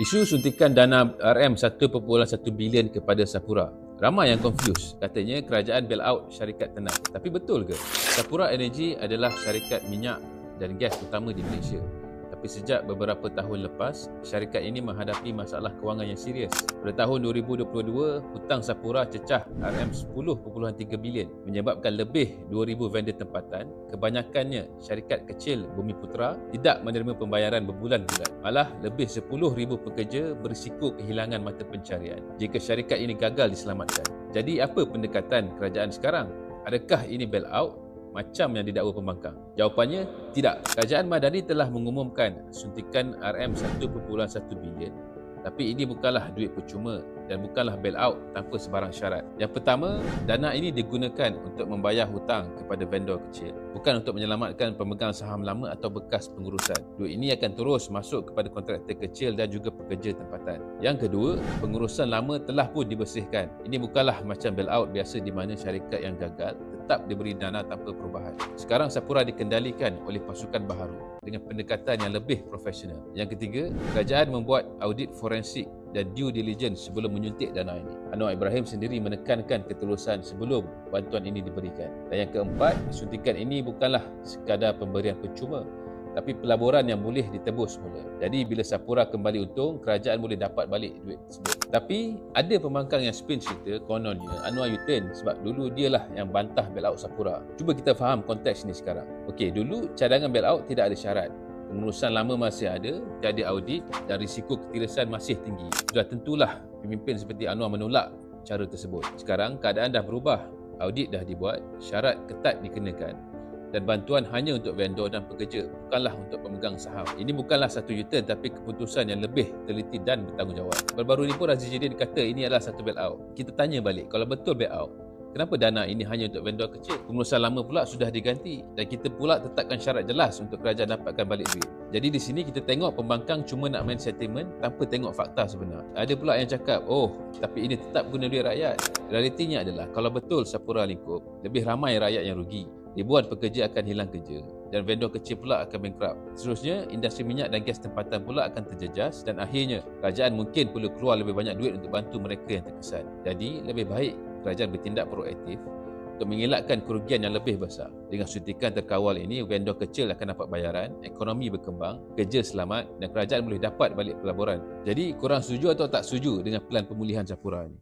Isu suntikan dana RM1.1 bilion kepada Sapura. Ramai yang confused. Katanya kerajaan bail out syarikat tenang. Tapi betul ke? Sapura Energy adalah syarikat minyak dan gas utama di Malaysia. Tapi sejak beberapa tahun lepas, syarikat ini menghadapi masalah kewangan yang serius. Pada tahun 2022, hutang Sapura cecah RM10.3 bilion menyebabkan lebih 2,000 vendor tempatan, kebanyakannya syarikat kecil Bumiputera, tidak menerima pembayaran berbulan-bulan. Malah lebih 10,000 pekerja berisiko kehilangan mata pencarian jika syarikat ini gagal diselamatkan. Jadi apa pendekatan kerajaan sekarang? Adakah ini bail out macam yang didakwa pembangkang? Jawapannya, tidak. Kerajaan Madani telah mengumumkan suntikan RM1.1 bilion, tapi ini bukanlah duit percuma dan bukanlah bail out tanpa sebarang syarat. Yang pertama, dana ini digunakan untuk membayar hutang kepada vendor kecil, bukan untuk menyelamatkan pemegang saham lama atau bekas pengurusan. Duit ini akan terus masuk kepada kontraktor kecil dan juga pekerja tempatan. Yang kedua, pengurusan lama telah pun dibersihkan. Ini bukanlah macam bail out biasa di mana syarikat yang gagal tetap diberi dana tanpa perubahan. Sekarang Sapura dikendalikan oleh pasukan baharu dengan pendekatan yang lebih profesional. Yang ketiga, kerajaan membuat audit forensik dan due diligence sebelum menyuntik dana ini. Anwar Ibrahim sendiri menekankan ketulusan sebelum bantuan ini diberikan. Dan yang keempat, suntikan ini bukanlah sekadar pemberian percuma, tapi pelaburan yang boleh ditebus semula. Jadi bila Sapura kembali untung, kerajaan boleh dapat balik duit tersebut. Tapi ada pembangkang yang spin cerita kononnya Anwar U-turn sebab dulu dialah yang bantah bail out Sapura. Cuba kita faham konteks ni sekarang. Okey, dulu cadangan bail out tidak ada syarat. Pengurusan lama masih ada, tiada audit dan risiko ketirasan masih tinggi. Sudah tentulah pemimpin seperti Anwar menolak cara tersebut. Sekarang keadaan dah berubah. Audit dah dibuat, syarat ketat dikenakan dan bantuan hanya untuk vendor dan pekerja, bukanlah untuk pemegang saham. Ini bukanlah satu U-turn tapi keputusan yang lebih teliti dan bertanggungjawab. Baru-baru ini pun Razif Jadid kata ini adalah satu bail out. Kita tanya balik, kalau betul bail out, kenapa dana ini hanya untuk vendor kecil? Pengurusan lama pula sudah diganti dan kita pula tetapkan syarat jelas untuk kerajaan dapatkan balik duit. Jadi di sini kita tengok pembangkang cuma nak main sentiment tanpa tengok fakta sebenar. Ada pula yang cakap, oh tapi ini tetap guna duit rakyat. Realitinya adalah kalau betul Sapura lingkup, lebih ramai rakyat yang rugi. Ribuan pekerja akan hilang kerja dan vendor kecil pula akan bankrupt. Seterusnya, industri minyak dan gas tempatan pula akan terjejas dan akhirnya kerajaan mungkin perlu keluar lebih banyak duit untuk bantu mereka yang terkesan. Jadi, lebih baik kerajaan bertindak proaktif untuk mengelakkan kerugian yang lebih besar. Dengan suntikan terkawal ini, vendor kecil akan dapat bayaran, ekonomi berkembang, kerja selamat dan kerajaan boleh dapat balik pelaburan. Jadi, korang setuju atau tak setuju dengan pelan pemulihan Sapura ini?